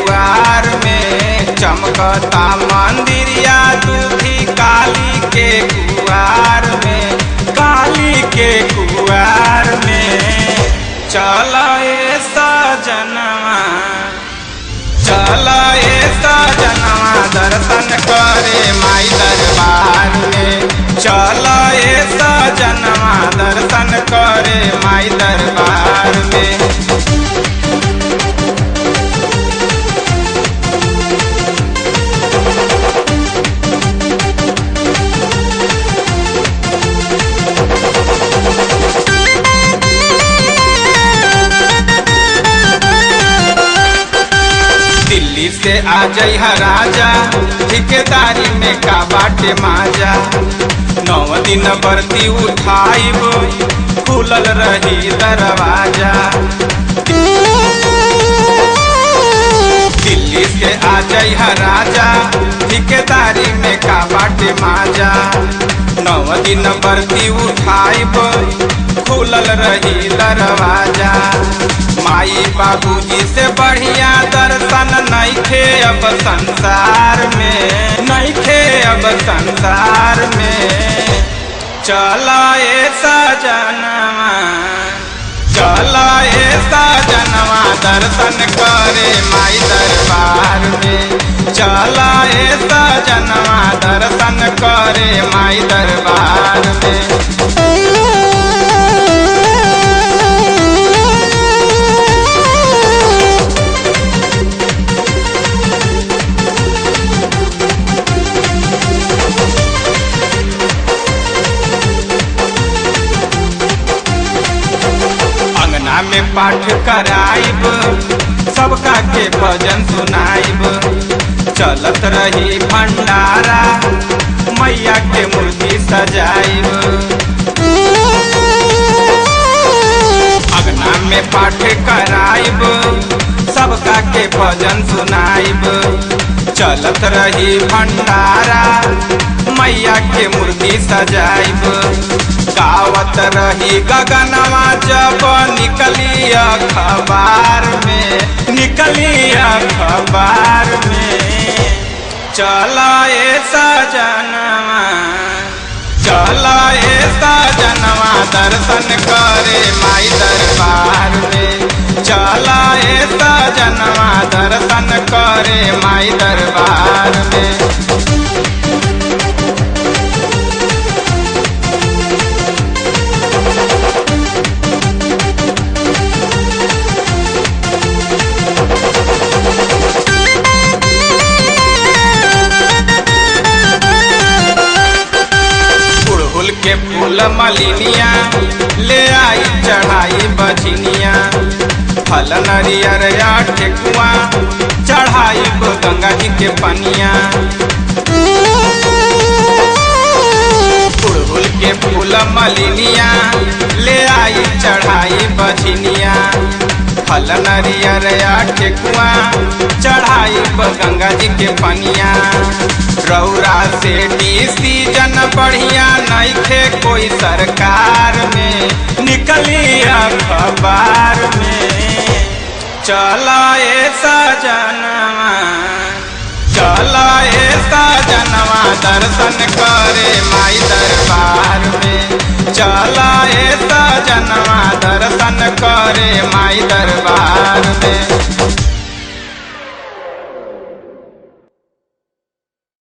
कुआर में चमकता मंदिरिया दूधी काली के कुआर में, काली के कुआर में। चल सजनवा, चल सजनवा दर्शन करे माई दरबार में। चल सजनवा दर्शन करे माई दरबार में। दिल्ली से आ जइहा राजा, ठिकेदारी में का बाटे माजा। 9 दिन बरती उठाइब, खुलल रही दरवाजा। दिल्ली से आ जइहा राजा, ठिकेदारी में का बाटे माजा। 9 दिन बरती उठाइब, खुलल रही दरवाजा। माई बाबूजी से बढ़िया दर्शन नइखे अब संसार में, नइखे अब संसार में। चल सजनवा, चल सजनवा दर्शन करे माई दरबार में। चल सजनवा दर्शन करे माई दरबार में। में पाठ कराइब, सबका के भजन सुनाइब। चलत रही भंडारा, मैया के मूर्ति सजाइब। अगना में पाठ कराइब, सबका के भजन सुनाइब। चलत रही भंडारा, मैया के मूर्ति सजाइब। गावत रही गगनवा जब निकली अखबार में, निकली अखबार में। चल सजनवा, चल सजनवा दर्शन करे माई दरबार में। चल सजनवा दर्शन करे माई दरबार में। के फूल मलिनिया ले आई चढ़ाई बजनिया। फल नरियर या ठेकुआ चढ़ाई गंगा जी के पनिया। फुलहुल के फूल मलिनिया ले आई चढ़ाई बजनिया। फल नरियर या ठेकुआ चढ़ाई गंगा जी के पनिया। रौरा से सीजन बढ़िया नइखे कोई सरकार में, निकली अखबार में। चल सजनवा, चल सजनवा दर्शन करे माई दरबार में। चल सजनवा दर्शन करे माई दरबार में।